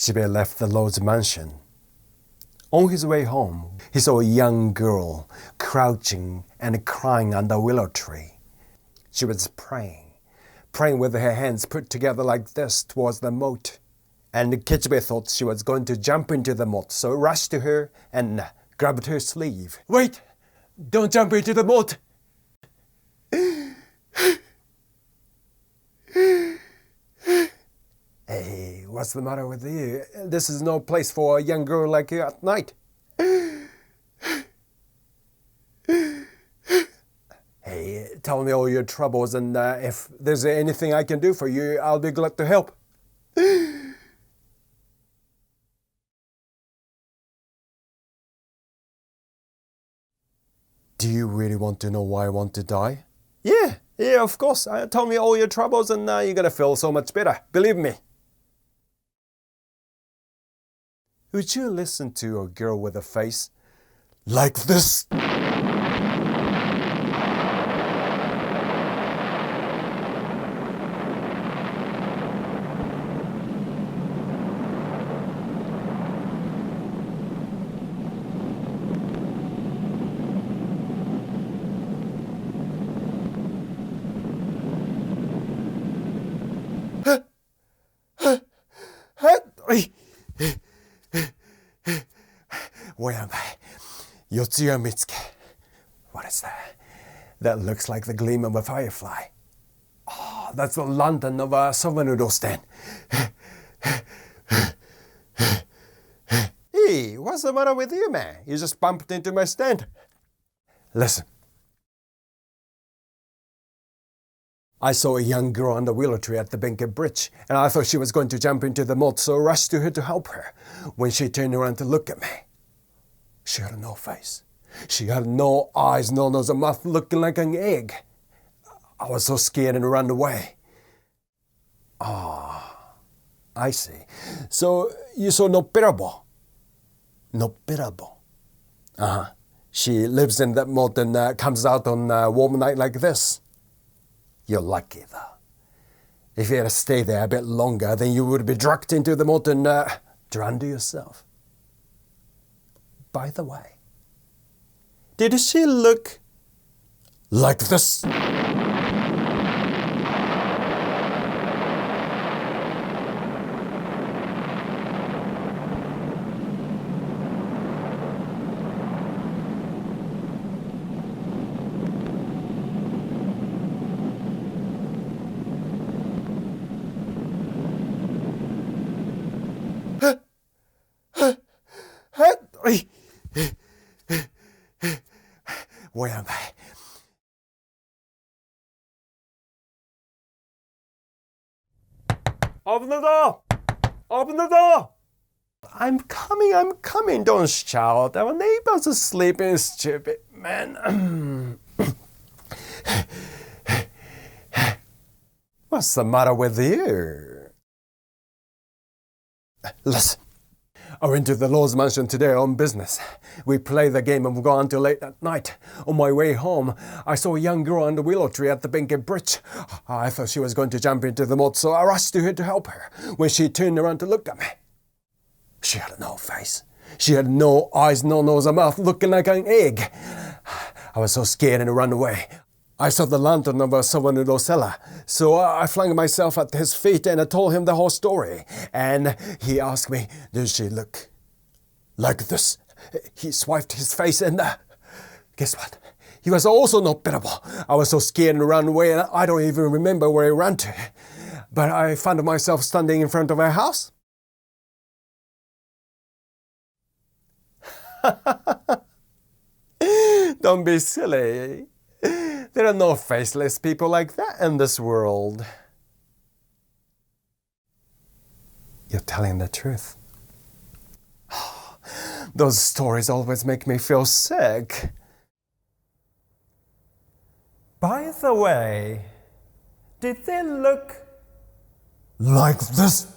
Shibe left the lord's mansion. On his way home, he saw a young girl crouching and crying under a willow tree. She was praying with her hands put together like this towards the moat. And Kichibe thought she was going to jump into the moat, so rushed to her and grabbed her sleeve. "Wait! Don't jump into the moat!" "Hey, what's the matter with you? This is no place for a young girl like you at night." "Hey, tell me all your troubles, and if there's anything I can do for you, I'll be glad to help." "Do you really want to know why I want to die?" Yeah, of course. Tell me all your troubles and you're gonna feel so much better. Believe me." Would you listen to a girl with a face like this? Where am I? Yotsuya Mitsuke. What is that? That looks like the gleam of a firefly. Oh, that's the lantern of a soba noodle stand. Hey, what's the matter with you, man? You just bumped into my stand. Listen. I saw a young girl on the willow tree at the Benke Bridge, and I thought she was going to jump into the moat, so I rushed to her to help her. When she turned around to look at me, she had no face. She had no eyes, no nose, or mouth, looking like an egg. I was so scared and ran away. Ah, I see. So you saw no Pirabo? No Pirabo. Uh-huh. She lives in that moat and comes out on a warm night like this. You're lucky, though. If you had stayed there a bit longer, then you would be dragged into the moat and drowned yourself. By the way, did she look like this? Where am I? Open the door! Open the door! I'm coming, don't shout. Our neighbors are sleeping, stupid man. What's the matter with you? Listen. I went to the Lord's mansion today on business. We played the game and go until late at night. On my way home, I saw a young girl on the willow tree at the Benke Bridge. I thought she was going to jump into the moat, so I rushed to her to help her. When she turned around to look at me, she had no face. She had no eyes, no nose, or mouth, looking like an egg. I was so scared and ran away. I saw the lantern of a soba cellar, so I flung myself at his feet and I told him the whole story. And he asked me, "Does she look like this?" He swiped his face and guess what? He was also not bearable. I was so scared and ran away and I don't even remember where I ran to. But I found myself standing in front of her house. Don't be silly. There are no faceless people like that in this world. You're telling the truth. Those stories always make me feel sick. By the way, did they look like this?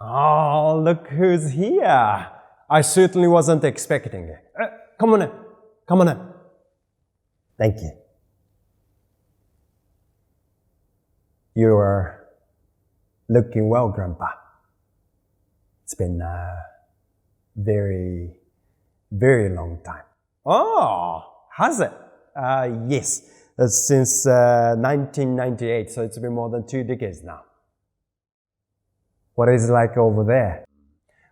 Oh, look who's here. I certainly wasn't expecting it. Come on in. Come on in. Thank you. You are looking well, Grandpa. It's been a very, very long time. Oh, has it? Yes. Since 1998, so it's been more than 2 decades now. What is it like over there?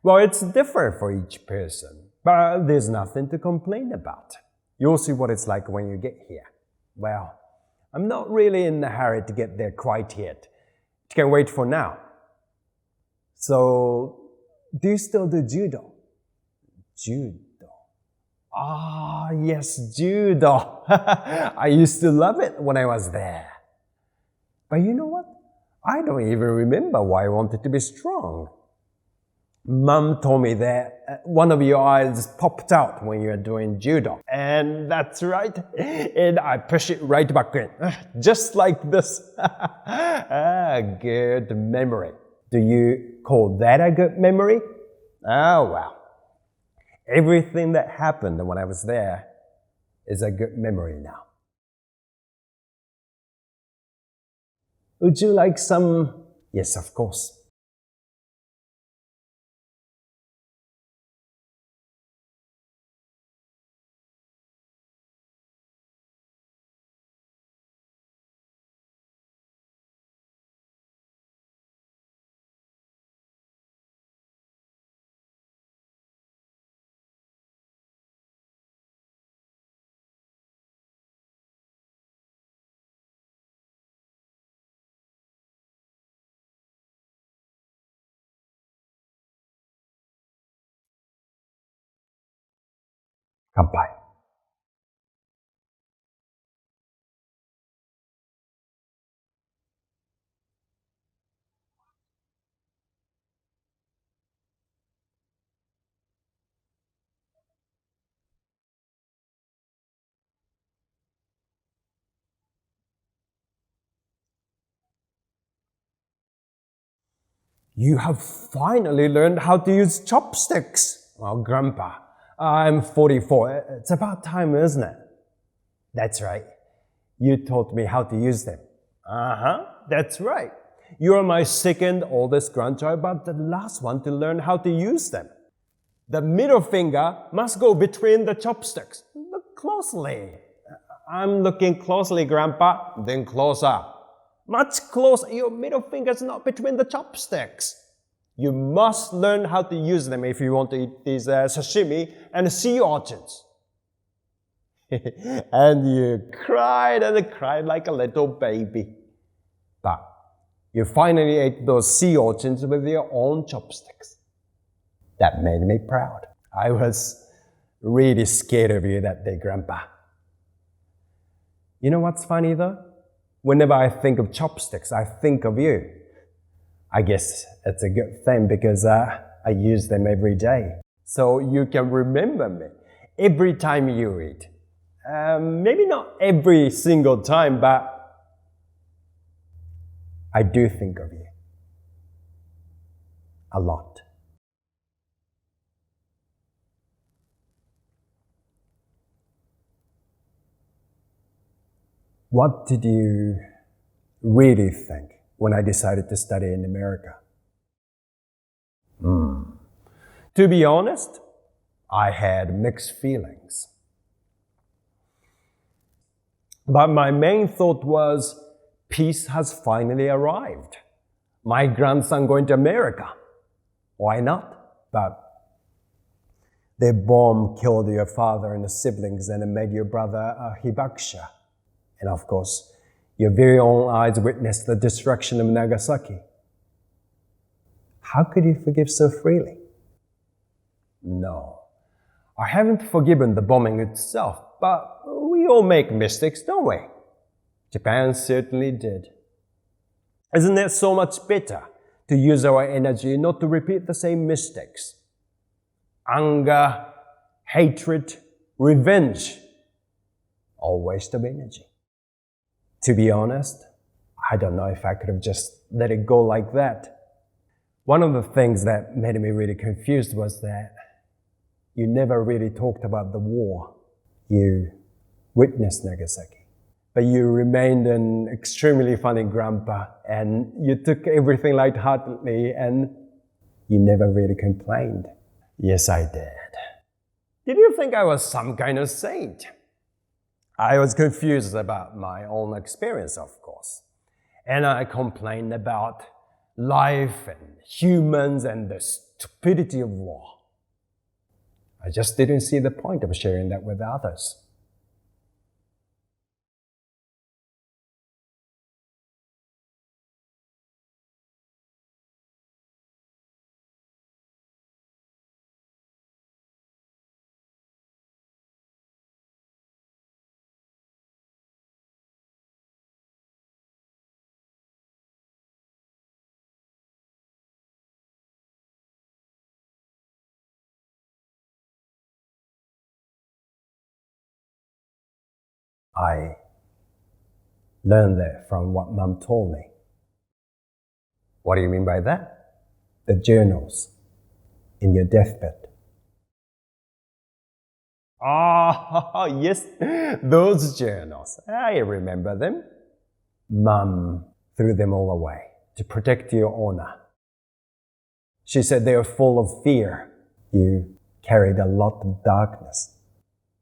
Well, it's different for each person, but there's nothing to complain about. You'll see what it's like when you get here. Well, I'm not really in a hurry to get there quite yet. You can wait for now. So, do you still do judo? Judo. Ah, yes, judo. I used to love it when I was there. But you know what? I don't even remember why I wanted to be strong. Mom told me that one of your eyes popped out when you were doing judo. And that's right. And I push it right back in. Just like this. Good memory. Do you call that a good memory? Oh, well. Everything that happened when I was there is a good memory now. Would you like some? Yes, of course. Kanpai. You have finally learned how to use chopsticks. Well, Grandpa, I'm 44. It's about time, isn't it? That's right. You taught me how to use them. That's right. You're my second oldest grandchild, but the last one to learn how to use them. The middle finger must go between the chopsticks. Look closely. I'm looking closely, Grandpa. Then closer. Much closer. Your middle finger's not between the chopsticks. You must learn how to use them if you want to eat these sashimi and sea urchins. And you cried and cried like a little baby. But you finally ate those sea urchins with your own chopsticks. That made me proud. I was really scared of you that day, Grandpa. You know what's funny though? Whenever I think of chopsticks, I think of you. I guess it's a good thing because I use them every day. So you can remember me every time you eat. Maybe not every single time, but I do think of you. A lot. What did you really think when I decided to study in America? To be honest, I had mixed feelings. But my main thought was, peace has finally arrived. My grandson going to America. Why not? But the bomb killed your father and the siblings and it made your brother a hibakusha. And of course, your very own eyes witnessed the destruction of Nagasaki. How could you forgive so freely? No, I haven't forgiven the bombing itself, but we all make mistakes, don't we? Japan certainly did. Isn't it so much better to use our energy not to repeat the same mistakes? Anger, hatred, revenge, all waste of energy. To be honest, I don't know if I could have just let it go like that. One of the things that made me really confused was that you never really talked about the war. You witnessed Nagasaki, but you remained an extremely funny grandpa, and you took everything lightheartedly, and you never really complained. Yes, I did. Did you think I was some kind of saint? I was confused about my own experience, of course, and I complained about life and humans and the stupidity of war. I just didn't see the point of sharing that with others. I learned that from what Mom told me. What do you mean by that? The journals in your deathbed. Ah, yes, those journals. I remember them. Mom threw them all away to protect your honor. She said they were full of fear. You carried a lot of darkness.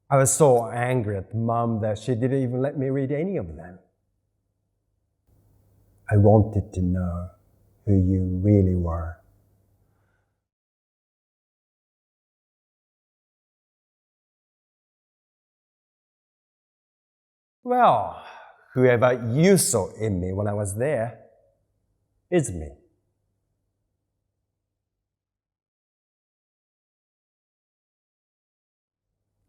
I was so angry at Mom that she didn't even let me read any of them. I wanted to know who you really were. Well, whoever you saw in me when I was there is me.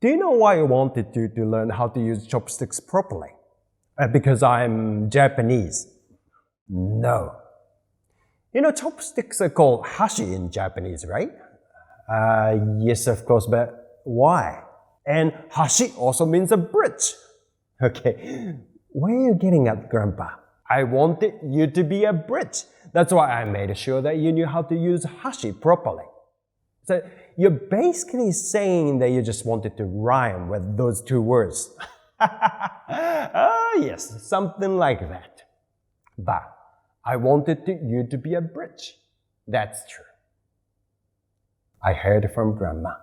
Do you know why I wanted to learn how to use chopsticks properly? Because I'm Japanese. No. You know, chopsticks are called hashi in Japanese, right? Yes, of course, but why? And hashi also means a bridge. Okay, where are you getting at, Grandpa? I wanted you to be a bridge. That's why I made sure that you knew how to use hashi properly. So you're basically saying that you just wanted to rhyme with those two words. Yes, something like that. But I wanted you to be a bridge. That's true. I heard from Grandma.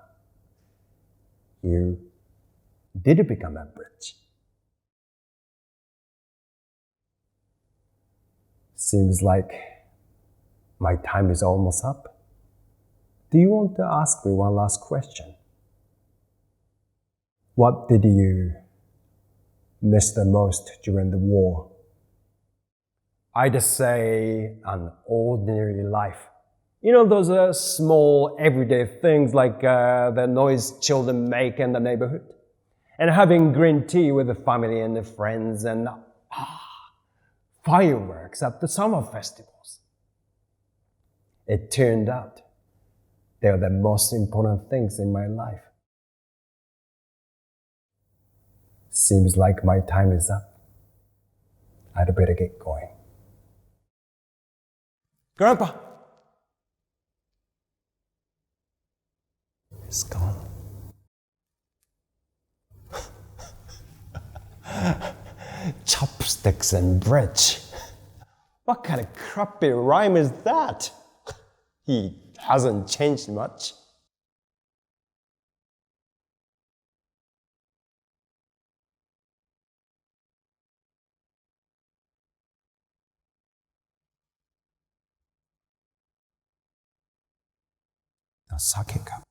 You did become a bridge. Seems like my time is almost up. Do you want to ask me one last question? What did you miss the most during the war? I'd say an ordinary life. You know, those small everyday things like the noise children make in the neighborhood, and having green tea with the family and the friends, and fireworks at the summer festivals. It turned out they were the most important things in my life. Seems like my time is up. I'd better get going. Grandpa! He's gone. Chopsticks and bridge. What kind of crappy rhyme is that? He hasn't changed much. A sake cup.